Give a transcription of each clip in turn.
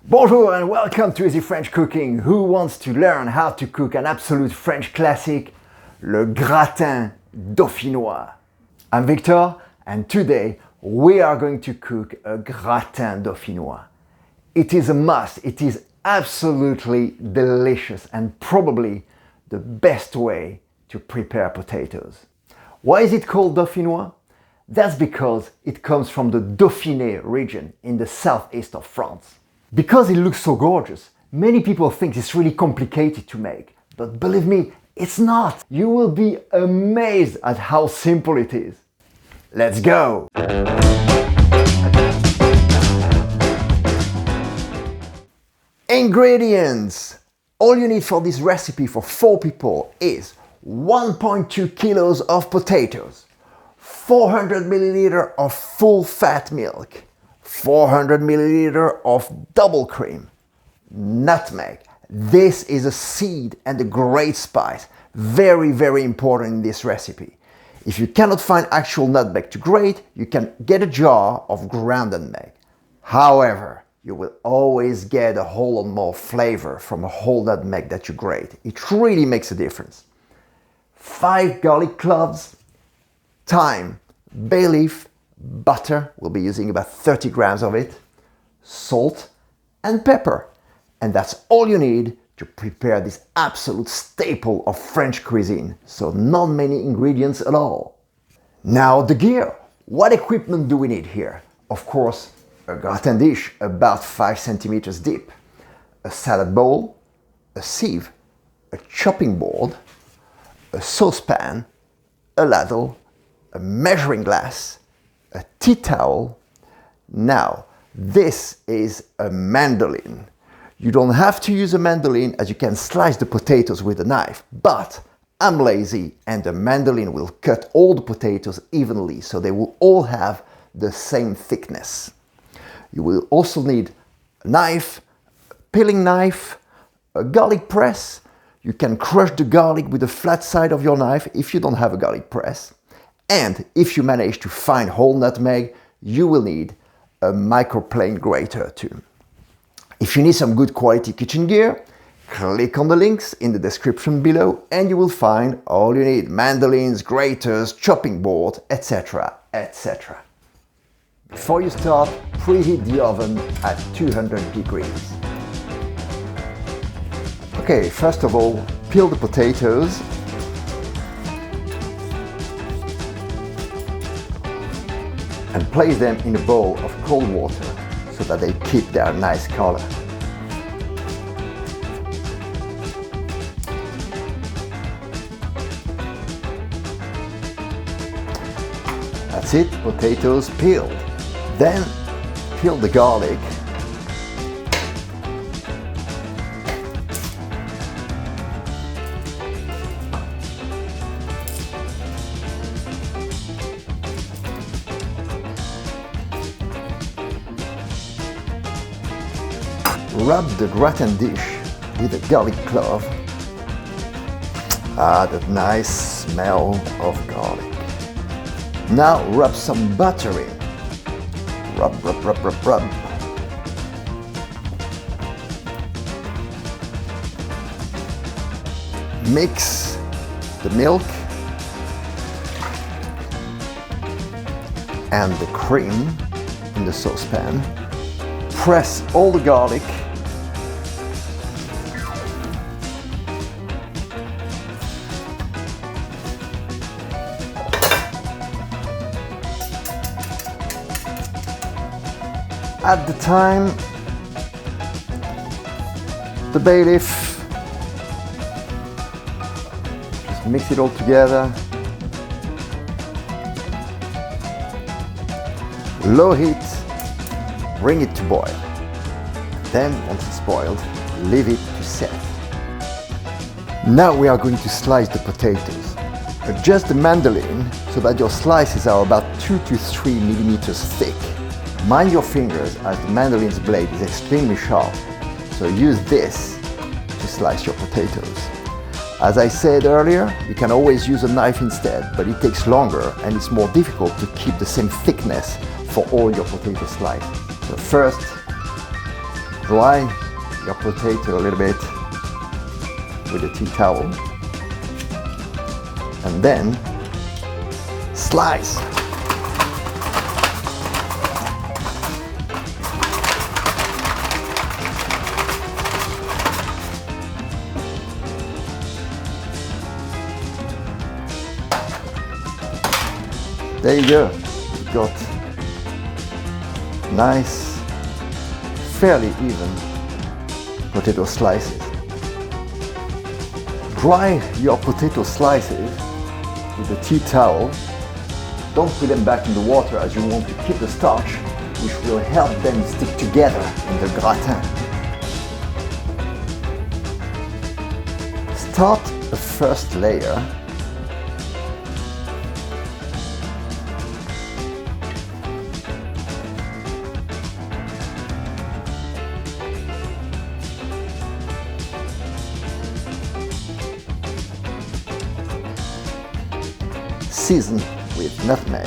Bonjour and welcome to Easy French Cooking. Who wants to learn how to cook an absolute French classic, le gratin dauphinois? I'm Victor and today we are going to cook a gratin dauphinois. It is a must, it is absolutely delicious and probably the best way to prepare potatoes. Why is it called dauphinois? That's because it comes from the Dauphiné region in the southeast of France. Because it looks so gorgeous, many people think it's really complicated to make, but believe me, it's not. You will be amazed at how simple it is. Let's go! Ingredients! All you need for this recipe for 4 people is 1.2 kilos of potatoes, 400 milliliter of full fat milk, 400 milliliter of double cream, nutmeg. This is a seed and a great spice, very important in this recipe. If you cannot find actual nutmeg to grate, you can get a jar of ground nutmeg. However, you will always get a whole lot more flavor from a whole nutmeg that you grate. It really makes a difference. 5 garlic cloves, thyme, bay leaf, butter, we'll be using about 30 grams of it, salt and pepper. And that's all you need to prepare this absolute staple of French cuisine. So not many ingredients at all. Now the gear. What equipment do we need here? Of course, a gratin dish about 5 centimeters deep, a salad bowl, a sieve, a chopping board, a saucepan, a ladle, a measuring glass, a tea towel. Now, this is a mandolin. You don't have to use a mandolin as you can slice the potatoes with a knife, but I'm lazy and the mandolin will cut all the potatoes evenly so they will all have the same thickness. You will also need a knife, a peeling knife, a garlic press. You can crush the garlic with the flat side of your knife if you don't have a garlic press. And if you manage to find whole nutmeg, you will need a microplane grater too. If you need some good quality kitchen gear, click on the links in the description below and you will find all you need: mandolins, graters, chopping board, etc. etc. Before you start, preheat the oven at 200 degrees. Okay, first of all, peel the potatoes. And place them in a bowl of cold water so that they keep their nice color. That's it, potatoes peeled. Then peel the garlic. Rub the gratin dish with a garlic clove. Ah, that nice smell of garlic. Now rub some butter in. Rub. Mix the milk and the cream in the saucepan. Press all the garlic. Add the thyme, the bay leaf, just mix it all together. Low heat, bring it to boil. Then, once it's boiled, leave it to set. Now we are going to slice the potatoes. Adjust the mandolin so that your slices are about 2 to 3 millimeters thick. Mind your fingers as the mandolin's blade is extremely sharp, so use this to slice your potatoes. As I said earlier, you can always use a knife instead, but it takes longer and it's more difficult to keep the same thickness for all your potato slices. So first, Dry your potato a little bit with a tea towel and then slice. There you go, you've got nice, fairly even potato slices. Dry your potato slices with a tea towel. Don't put them back in the water as you want to keep the starch, which will help them stick together in the gratin. Start the first layer . Season with nutmeg .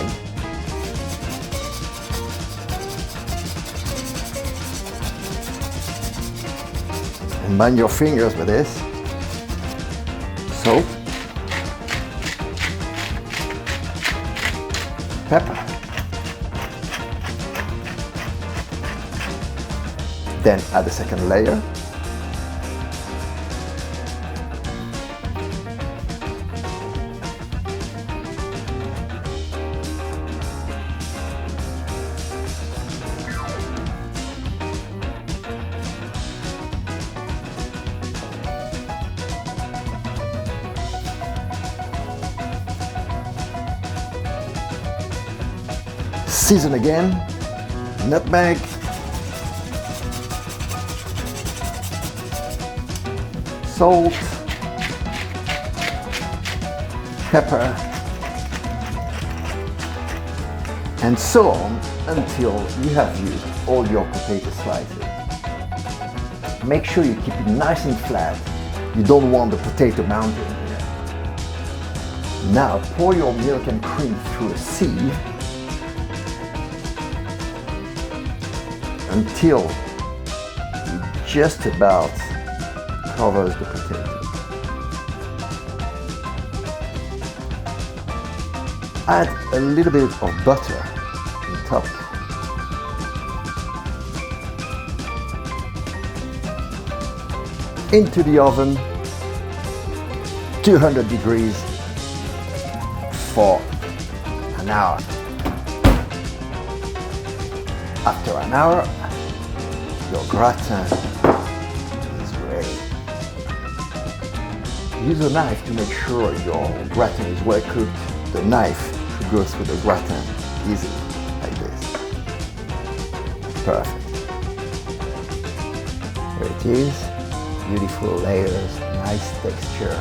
And mind your fingers with this. Salt. Pepper. Then add the second layer. Season again, nutmeg, salt, pepper, and so on until you have used all your potato slices. Make sure you keep it nice and flat. You don't want the potato mountain here. Now pour your milk and cream through a sieve until it just about covers the potato. Add a little bit of butter on top. Into the oven, 200 degrees for an hour. After an hour, your gratin is ready. Use a knife to make sure your gratin is well cooked. The knife should go through the gratin easily, like this. Perfect. There it is. Beautiful layers, nice texture.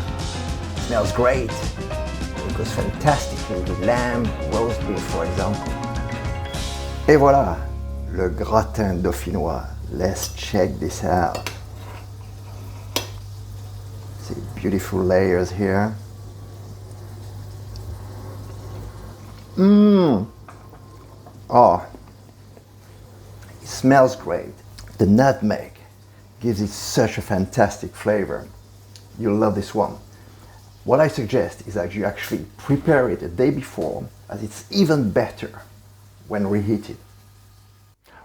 Smells great. It goes fantastically with lamb, roast beef, for example. Et voilà, le gratin dauphinois. Let's check this out. See, beautiful layers here. Oh, it smells great. The nutmeg gives it such a fantastic flavor. You'll love this one. What I suggest is that you actually prepare it a day before, as it's even better when reheated.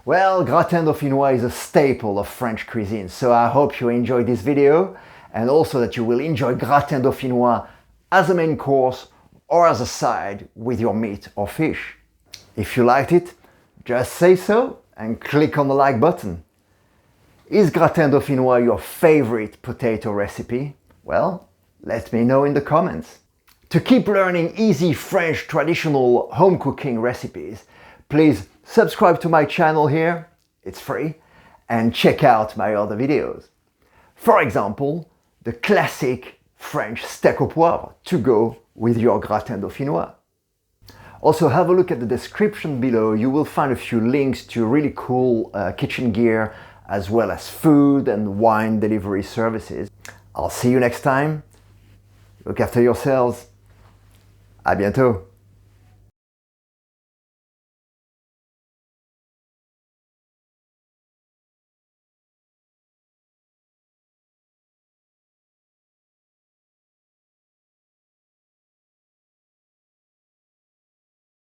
Well, gratin dauphinois is a staple of French cuisine, so I hope you enjoyed this video and also that you will enjoy gratin dauphinois as a main course or as a side with your meat or fish. If you liked it, just say so and click on the like button. Is gratin dauphinois your favorite potato recipe? Well, let me know in the comments. To keep learning easy French traditional home cooking recipes, please subscribe to my channel here, it's free, and check out my other videos. For example, the classic French steak au poivre to go with your gratin dauphinois. Also, have a look at the description below. You will find a few links to really cool kitchen gear, as well as food and wine delivery services. I'll see you next time. Look after yourselves. À bientôt.